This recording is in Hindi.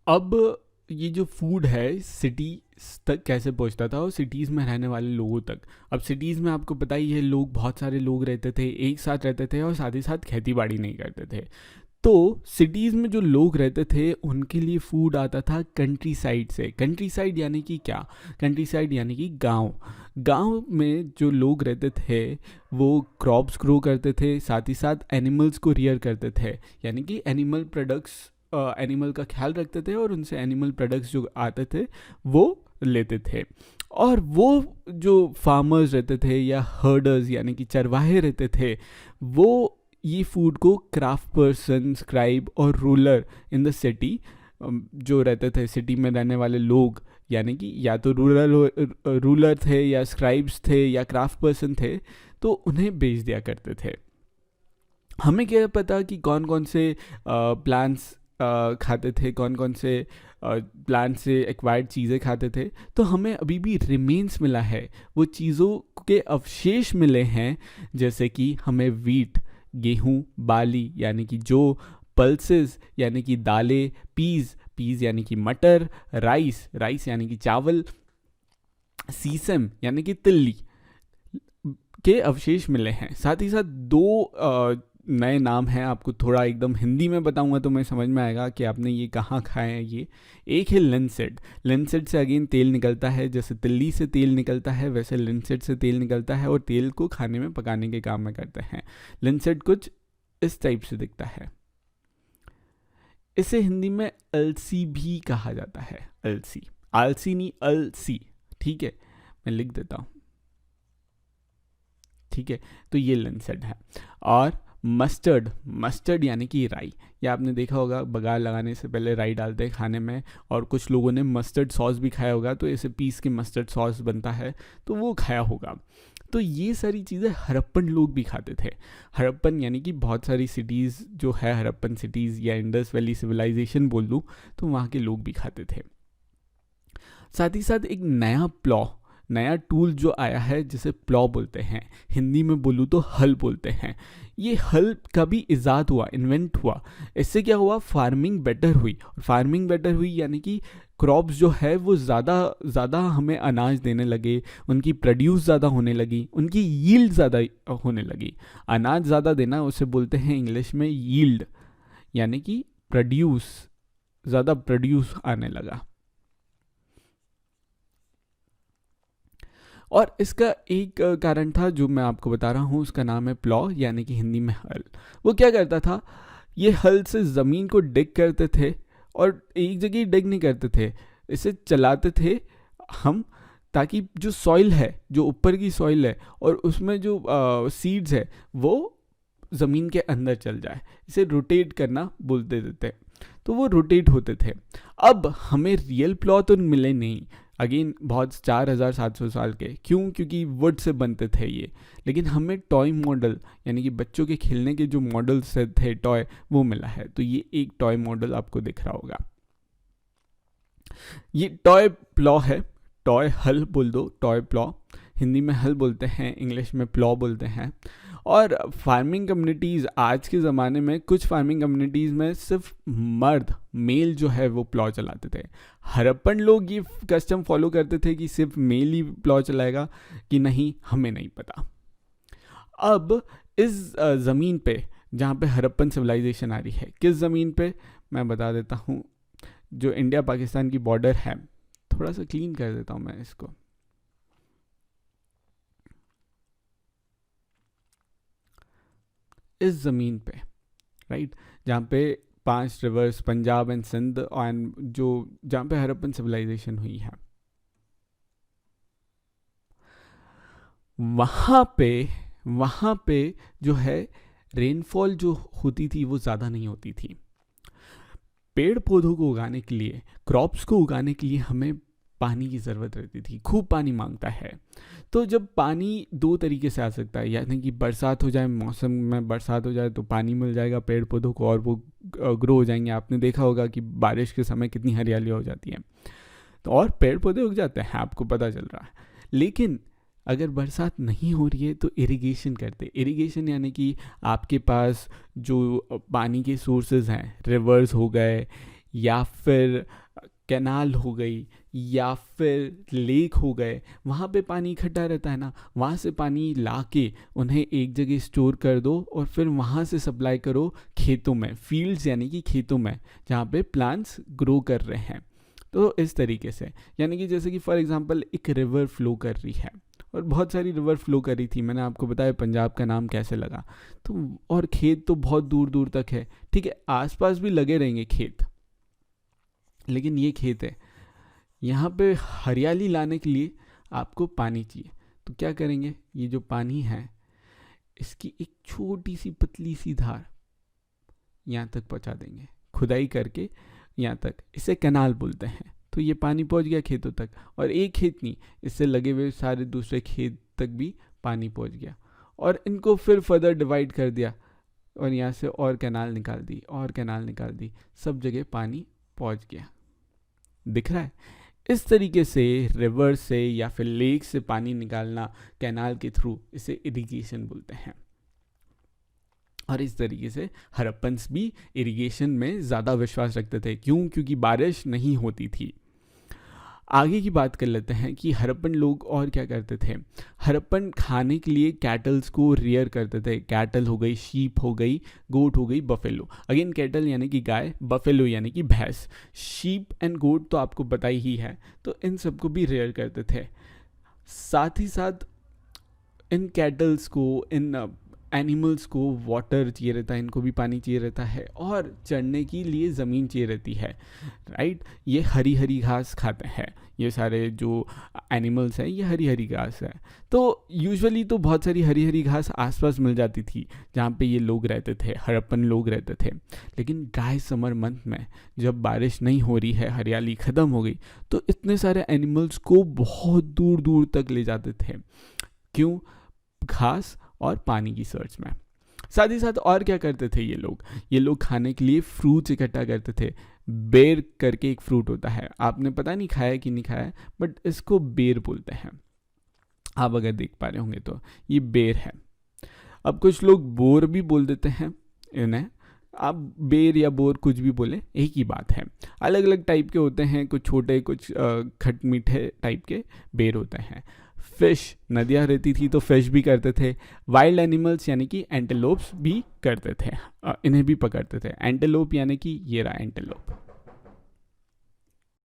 अब ये जो फूड है सिटी तक कैसे पहुंचता था और सिटीज़ में रहने वाले लोगों तक। अब सिटीज़ में आपको पता ही है, लोग बहुत सारे लोग रहते थे, एक साथ रहते थे और साथ ही साथ खेती बाड़ी नहीं करते थे। तो सिटीज़ में जो लोग रहते थे उनके लिए फूड आता था कंट्री साइड से। कंट्री साइड यानी कि क्या? कंट्री साइड यानी कि गांव। गांव में जो लोग रहते थे वो क्रॉप्स ग्रो करते थे, साथ ही साथ एनिमल्स को रियर करते थे, यानी कि एनिमल प्रोडक्ट्स, एनिमल का ख्याल रखते थे और उनसे एनिमल प्रोडक्ट्स जो आते थे वो लेते थे। और वो जो फार्मर्स रहते थे या हर्डर्स यानी कि चरवाहे रहते थे, वो ये फूड को क्राफ्ट पर्सन, स्क्राइब और रूलर इन द सिटी, जो रहते थे सिटी में रहने वाले लोग, यानी कि या तो रूलर थे या स्क्राइब्स थे या क्राफ्ट पर्सन थे, तो उन्हें बेच दिया करते थे। हमें क्या पता कि कौन कौन से प्लांट्स खाते थे, कौन कौन से प्लांट से एक्वायर्ड चीज़ें खाते थे। तो हमें अभी भी रिमेन्स मिला है, वो चीज़ों के अवशेष मिले हैं, जैसे कि हमें वीट, गेहूँ, बाली यानी कि जो, पल्सेस यानी कि दालें, पीज यानी कि मटर, राइस यानी कि चावल, सीसम यानी कि तिल्ली के अवशेष मिले हैं। साथ ही साथ दो नए नाम हैं, आपको थोड़ा एकदम हिंदी में बताऊंगा तो मैं समझ में आएगा कि आपने ये कहाँ खाए हैं ये। एक है लिनसेड। लिनसेड से अगेन तेल निकलता है, जैसे तिल्ली से तेल निकलता है वैसे लिनसेड से तेल निकलता है और तेल को खाने में पकाने के काम में करते हैं। लिनसेड कुछ इस टाइप से दिखता है। इसे हिंदी में अलसी भी कहा जाता है। अलसी, आलसी नहीं, अलसी। ठीक है, मैं लिख देता हूँ। ठीक है, तो ये लिनसेड है। और मस्टर्ड यानी कि राई। या आपने देखा होगा बघार लगाने से पहले राई डालते हैं खाने में, और कुछ लोगों ने मस्टर्ड सॉस भी खाया होगा, तो इसे पीस के मस्टर्ड सॉस बनता है, तो वो खाया होगा। तो ये सारी चीज़ें हड़प्पन लोग भी खाते थे। हड़प्पन यानी कि बहुत सारी सिटीज़ जो है हड़प्पन सिटीज़ या इंडस वैली सिविलाइजेशन बोल दूँ, तो वहाँ के लोग भी खाते थे। साथ ही साथ एक नया टूल जो आया है जिसे प्लॉ बोलते हैं, हिंदी में बोलूँ तो हल बोलते हैं। ये हल का भी इजाद हुआ, इन्वेंट हुआ। इससे क्या हुआ? फार्मिंग बेटर हुई। फार्मिंग बेटर हुई यानी कि क्रॉप्स जो है वो ज़्यादा हमें अनाज देने लगे, उनकी प्रोड्यूस ज़्यादा होने लगी, उनकी यील्ड ज़्यादा होने लगी। अनाज ज़्यादा देना उसे बोलते हैं इंग्लिश में यील्ड, यानी कि ज़्यादा प्रोड्यूस आने लगा। और इसका एक कारण था जो मैं आपको बता रहा हूँ, उसका नाम है प्लॉ यानी कि हिंदी में हल। वो क्या करता था? ये हल से ज़मीन को डिग करते थे, और एक जगह डिग नहीं करते थे, इसे चलाते थे हम, ताकि जो सॉइल है, जो ऊपर की सॉइल है और उसमें जो सीड्स है वो ज़मीन के अंदर चल जाए। इसे रोटेट करना बोलते थे, तो वो रोटेट होते थे। अब हमें रियल प्लॉ तो मिले नहीं, अगेन बहुत 4700 साल के। क्यों? क्योंकि वुड से बनते थे ये। लेकिन हमें टॉय मॉडल यानी कि बच्चों के खेलने के जो मॉडल्स थे टॉय, वो मिला है। तो ये एक टॉय मॉडल आपको दिख रहा होगा, ये टॉय प्लॉ है। टॉय हल बोल दो, टॉय प्लॉ। हिंदी में हल बोलते हैं, इंग्लिश में प्लॉ बोलते हैं। और फार्मिंग कम्युनिटीज़ आज के ज़माने में, कुछ फार्मिंग कम्युनिटीज़ में सिर्फ मर्द, मेल जो है वो प्लॉ चलाते थे। हड़प्पन लोग ये कस्टम फॉलो करते थे कि सिर्फ मेल ही प्लॉ चलाएगा कि नहीं, हमें नहीं पता। अब इस ज़मीन पे जहाँ पे हड़प्पन सिविलाइजेशन आ रही है, किस ज़मीन पे मैं बता देता हूँ। जो इंडिया पाकिस्तान की बॉर्डर है, थोड़ा सा क्लीन कर देता हूँ मैं इसको। इस ज़मीन पे, राइट, जहाँ पे 5 rivers, Punjab and Sindh, and जो जहाँ पे हड़प्पन सिविलाइजेशन हुई है, वहाँ पे जो है रेनफॉल जो होती थी वो ज़्यादा नहीं होती थी। पेड़ पौधों को उगाने के लिए, क्रॉप्स को उगाने के लिए हमें पानी की ज़रूरत रहती थी, खूब पानी मांगता है। तो जब पानी दो तरीके से आ सकता है, यानी कि बरसात हो जाए, मौसम में बरसात हो जाए तो पानी मिल जाएगा पेड़ पौधों को और वो ग्रो हो जाएंगे। आपने देखा होगा कि बारिश के समय कितनी हरियाली हो जाती है, तो और पेड़ पौधे उग जाते हैं, आपको पता चल रहा है। लेकिन अगर बरसात नहीं हो रही है तो इरिगेशन करते। इरिगेशन यानी कि आपके पास जो पानी के सोर्सेज हैं, रिवर्स हो गए या फिर कैनाल हो गई या फिर लेक हो गए, वहाँ पे पानी इकट्ठा रहता है ना, वहाँ से पानी ला के उन्हें एक जगह स्टोर कर दो और फिर वहाँ से सप्लाई करो खेतों में, फील्ड्स यानी कि खेतों में जहाँ पे प्लांट्स ग्रो कर रहे हैं। तो इस तरीके से, यानी कि जैसे कि फॉर एग्जांपल एक रिवर फ्लो कर रही है और बहुत सारी रिवर फ्लो कर रही थी, मैंने आपको बताया पंजाब का नाम कैसे लगा, तो और खेत तो बहुत दूर दूर तक है, ठीक है, आसपास भी लगे रहेंगे खेत, लेकिन ये खेत है, यहाँ पे हरियाली लाने के लिए आपको पानी चाहिए, तो क्या करेंगे, ये जो पानी है इसकी एक छोटी सी पतली सी धार यहाँ तक पहुँचा देंगे, खुदाई करके यहाँ तक, इसे कैनाल बोलते हैं। तो ये पानी पहुँच गया खेतों तक, और एक खेत नहीं, इससे लगे हुए सारे दूसरे खेत तक भी पानी पहुँच गया, और इनको फिर फर्दर डिवाइड कर दिया और यहाँ से और कैनाल निकाल दी और कैनाल निकाल दी, सब जगह पानी पहुँच गया। दिख रहा है? इस तरीके से रिवर से या फिर लेक से पानी निकालना कैनाल के थ्रू, इसे इरिगेशन बोलते हैं। और इस तरीके से हड़प्पन्स भी इरिगेशन में ज़्यादा विश्वास रखते थे। क्यों? क्योंकि बारिश नहीं होती थी। आगे की बात कर लेते हैं कि हड़प्पन लोग और क्या करते थे। हड़प्पन खाने के लिए कैटल्स को रियर करते थे। कैटल हो गई, शीप हो गई, गोट हो गई, बफेलो। अगेन कैटल यानी कि गाय, बफेलो यानी कि भैंस। शीप एंड गोट तो आपको पता ही है, तो इन सबको भी रियर करते थे। साथ ही साथ इन कैटल्स को, इन एनिमल्स को वाटर चाहिए रहता है, इनको भी पानी चाहिए रहता है, और चढ़ने के लिए ज़मीन चाहिए रहती है, राइट। ये हरी हरी घास खाते हैं, ये सारे जो एनिमल्स हैं ये हरी हरी घास है। तो यूजुअली तो बहुत सारी हरी हरी घास आसपास मिल जाती थी जहाँ पे ये लोग रहते थे, हड़प्पन लोग रहते थे। लेकिन ड्राई समर मंथ में जब बारिश नहीं हो रही है, हरियाली ख़त्म हो गई, तो इतने सारे एनिमल्स को बहुत दूर दूर तक ले जाते थे। क्यों? घास और पानी की सर्च में। साथ ही साथ और क्या करते थे ये लोग खाने के लिए फ्रूट्स इकट्ठा करते थे। बेर करके एक फ्रूट होता है, आपने पता नहीं खाया कि नहीं खाया, बट इसको बेर बोलते हैं। आप अगर देख पा रहे होंगे तो ये बेर है। अब कुछ लोग बोर भी बोल देते हैं इन्हें, आप बेर या बोर कुछ भी बोले, एक ही बात है। अलग अलग टाइप के होते हैं, कुछ छोटे कुछ खट मीठे टाइप के बेर होते हैं। फिश, नदियाँ रहती थी तो फिश भी करते थे। वाइल्ड एनिमल्स यानी कि एंटेलोप्स भी करते थे, इन्हें भी पकड़ते थे। एंटेलोप यानी कि ये रहा एंटेलोप।